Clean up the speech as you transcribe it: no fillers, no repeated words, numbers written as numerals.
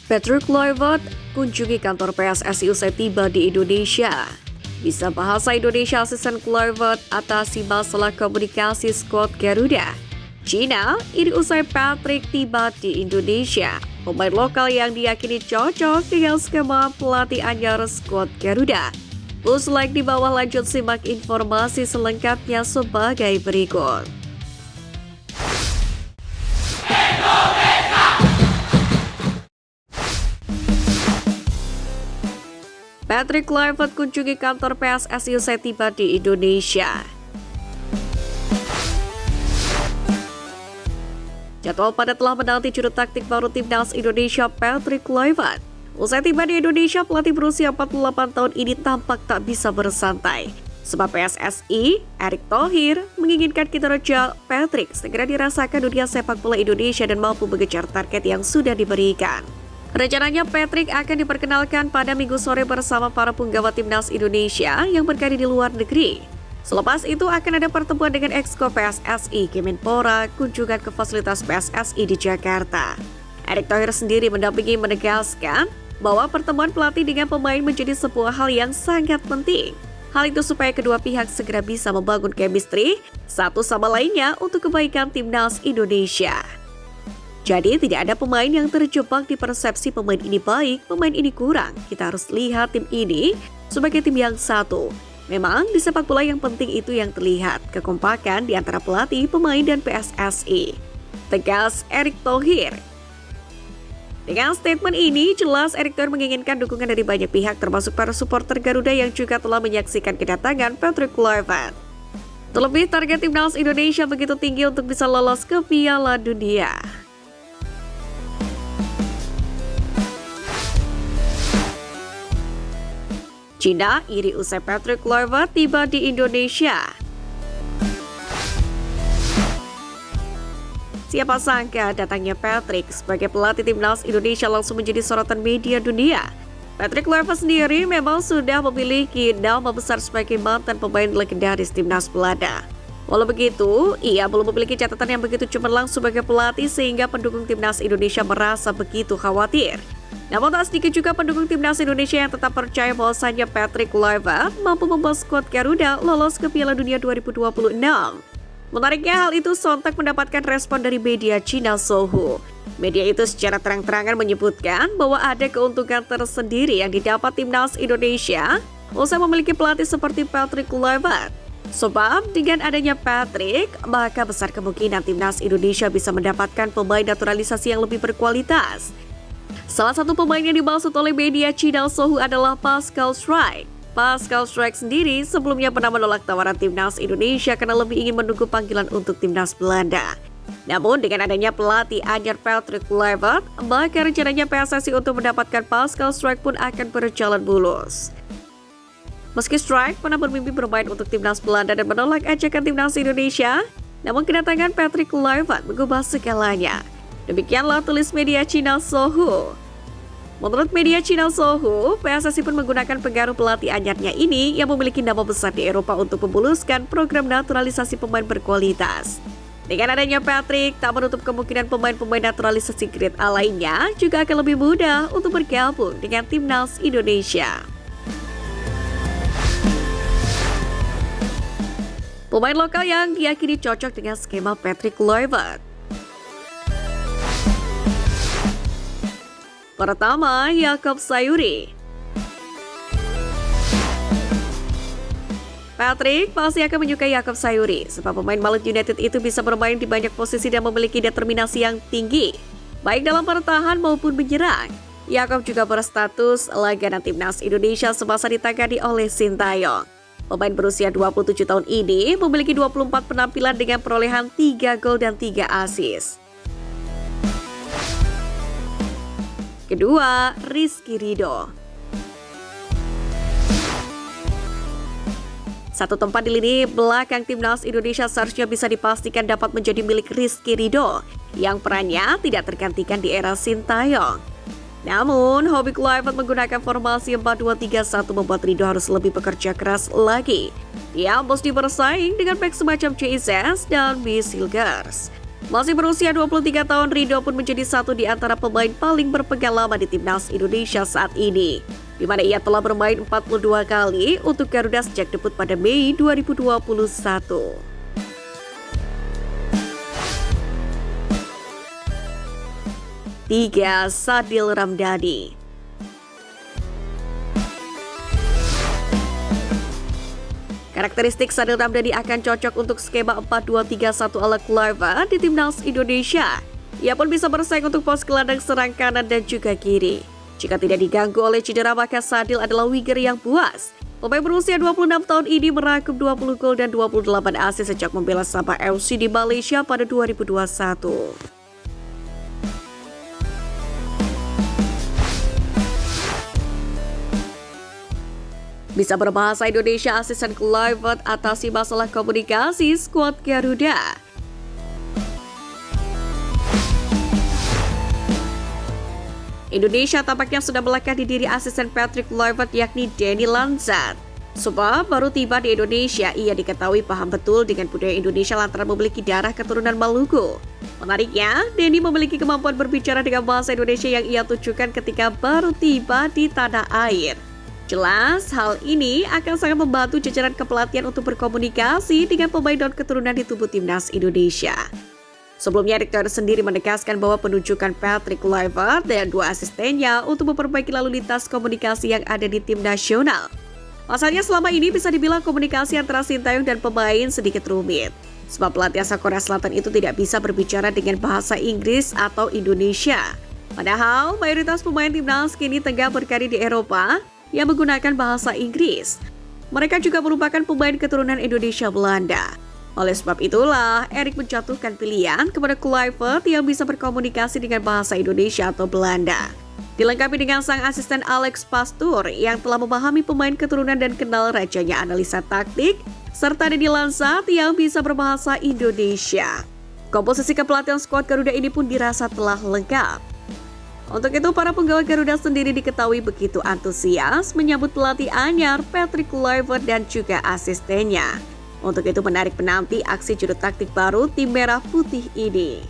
Patrick Kluivert kunjungi kantor PSSI usai tiba di Indonesia. Bisa bahasa Indonesia, asisten Kluivert atasi masalah komunikasi skuad Garuda. Cina, ini usai Patrick tiba di Indonesia. Pemain lokal yang diyakini cocok dengan skema pelatih anyar skuad Garuda. Like di bawah, lanjut simak informasi selengkapnya sebagai berikut. Patrick Kluivert kunjungi kantor PSSI usai tiba di Indonesia. Jadwal padat telah menanti juru taktik baru timnas Indonesia Patrick Kluivert. Usai tiba di Indonesia, pelatih berusia 48 tahun ini tampak tak bisa bersantai. Sebab PSSI, Erick Thohir, menginginkan kinerja Patrick segera dirasakan dunia sepak bola Indonesia dan mampu mengejar target yang sudah diberikan. Rencananya Patrick akan diperkenalkan pada Minggu sore bersama para punggawa timnas Indonesia yang berkarir di luar negeri. Selepas itu akan ada pertemuan dengan Exco PSSI, Kemenpora, kunjungan ke fasilitas PSSI di Jakarta. Erick Thohir sendiri mendampingi menegaskan bahwa pertemuan pelatih dengan pemain menjadi sebuah hal yang sangat penting. Hal itu supaya kedua pihak segera bisa membangun chemistry satu sama lainnya untuk kebaikan timnas Indonesia. Jadi tidak ada pemain yang terjebak di persepsi pemain ini baik, pemain ini kurang. Kita harus lihat tim ini sebagai tim yang satu. Memang di sepak bola yang penting itu yang terlihat, kekompakan di antara pelatih, pemain, dan PSSI. Tegas Erick Thohir. Dengan statement ini, jelas Erick Thohir menginginkan dukungan dari banyak pihak termasuk para supporter Garuda yang juga telah menyaksikan kedatangan Patrick Kluivert. Terlebih target timnas Indonesia begitu tinggi untuk bisa lolos ke Piala Dunia. Cina iri usai Patrick Kluivert tiba di Indonesia. Siapa sangka datangnya Patrick sebagai pelatih timnas Indonesia langsung menjadi sorotan media dunia. Patrick Kluivert sendiri memang sudah memiliki nama besar sebagai mantan pemain legendaris timnas Belanda. Walau begitu, ia belum memiliki catatan yang begitu cemerlang sebagai pelatih sehingga pendukung timnas Indonesia merasa begitu khawatir. Namun tak sedikit juga pendukung timnas Indonesia yang tetap percaya bahwasannya Patrick Kluivert mampu membawa skuad Garuda lolos ke Piala Dunia 2026. Menariknya hal itu sontak mendapatkan respon dari media China Sohu. Media itu secara terang-terangan menyebutkan bahwa ada keuntungan tersendiri yang didapat timnas Indonesia usai memiliki pelatih seperti Patrick Kluivert. Sebab dengan adanya Patrick, maka besar kemungkinan timnas Indonesia bisa mendapatkan pemain naturalisasi yang lebih berkualitas. Salah satu pemain yang dimaksud oleh media China Sohu adalah Pascal Struijk. Pascal Struijk sendiri sebelumnya pernah menolak tawaran timnas Indonesia karena lebih ingin menunggu panggilan untuk timnas Belanda. Namun dengan adanya pelatih anyar Patrick Kluivert, maka rencananya PSSI untuk mendapatkan Pascal Struijk pun akan berjalan mulus. Meski Struijk pernah bermimpi bermain untuk timnas Belanda dan menolak ajakan timnas Indonesia, namun kedatangan Patrick Kluivert mengubah segalanya. Demikianlah tulis media China Sohu. Menurut media China Sohu, PSSI pun menggunakan pengaruh pelatih anyarnya ini yang memiliki nama besar di Eropa untuk memuluskan program naturalisasi pemain berkualitas. Dengan adanya Patrick, tak menutup kemungkinan pemain-pemain naturalisasi grade A lainnya juga akan lebih mudah untuk bergabung dengan timnas Indonesia. Pemain lokal yang diyakini cocok dengan skema Patrick Kluivert. Pertama, Jakob Sayuri. Patrick pasti akan menyukai Jakob Sayuri, sebab pemain Malang United itu bisa bermain di banyak posisi dan memiliki determinasi yang tinggi, baik dalam bertahan maupun menyerang. Jakob juga berstatus langganan timnas Indonesia semasa ditangani oleh Sintayong. Pemain berusia 27 tahun ini memiliki 24 penampilan dengan perolehan 3 gol dan 3 assist. Kedua, Rizky Ridho. Satu tempat di lini belakang timnas Indonesia seharusnya bisa dipastikan dapat menjadi milik Rizky Ridho yang perannya tidak tergantikan di era Sintayong. Namun, hobi Kluivert menggunakan formasi 4-2-3-1 membuat Ridho harus lebih bekerja keras lagi. Dia mesti bersaing dengan bek semacam Jesus dan Bis Hilgers. Masih berusia 23 tahun, Ridho pun menjadi satu di antara pemain paling berpengalaman di timnas Indonesia saat ini, di mana ia telah bermain 42 kali untuk Garuda sejak debut pada Mei 2021. 3. Sadil Ramdhani. Karakteristik Sadil Ramdhani akan cocok untuk skema 4-2-3-1 ala Kluivert di timnas Indonesia. Ia pun bisa bersaing untuk pos gelandang serang kanan dan juga kiri. Jika tidak diganggu oleh cedera, maka Sadil adalah winger yang puas. Pemain berusia 26 tahun ini merangkum 20 gol dan 28 assist sejak membela Sabah FC di Malaysia pada 2021. Bisa berbahasa Indonesia, asisten Kluivert atasi masalah komunikasi skuad Garuda. Indonesia tampaknya sudah melekat di diri asisten Patrick Kluivert, yakni Danny Lanzat. Sebab baru tiba di Indonesia, ia diketahui paham betul dengan budaya Indonesia lantaran memiliki darah keturunan Maluku. Menariknya, Danny memiliki kemampuan berbicara dengan bahasa Indonesia yang ia tunjukkan ketika baru tiba di tanah air. Jelas, hal ini akan sangat membantu jajaran kepelatihan untuk berkomunikasi dengan pemain non-keturunan di tubuh timnas Indonesia. Sebelumnya, Erick Thohir sendiri menegaskan bahwa penunjukan Patrick Kluivert dan 2 asistennya untuk memperbaiki lalu lintas komunikasi yang ada di tim nasional. Pasalnya selama ini bisa dibilang komunikasi antara Sintayong dan pemain sedikit rumit. Sebab pelatih asal Korea Selatan itu tidak bisa berbicara dengan bahasa Inggris atau Indonesia. Padahal, mayoritas pemain timnas kini tengah berkarir di Eropa yang menggunakan bahasa Inggris. Mereka juga merupakan pemain keturunan Indonesia Belanda. Oleh sebab itulah, Erick menjatuhkan pilihan kepada Kluivert yang bisa berkomunikasi dengan bahasa Indonesia atau Belanda. Dilengkapi dengan sang asisten Alex Pastoor yang telah memahami pemain keturunan dan kenal rajanya analisa taktik, serta Danny Lanzat yang bisa berbahasa Indonesia. Komposisi kepelatihan skuad Garuda ini pun dirasa telah lengkap. Untuk itu, para penggawa Garuda sendiri diketahui begitu antusias menyambut pelatih anyar Patrick Kluivert dan juga asistennya. Untuk itu, menarik penanti aksi juru taktik baru tim merah putih ini.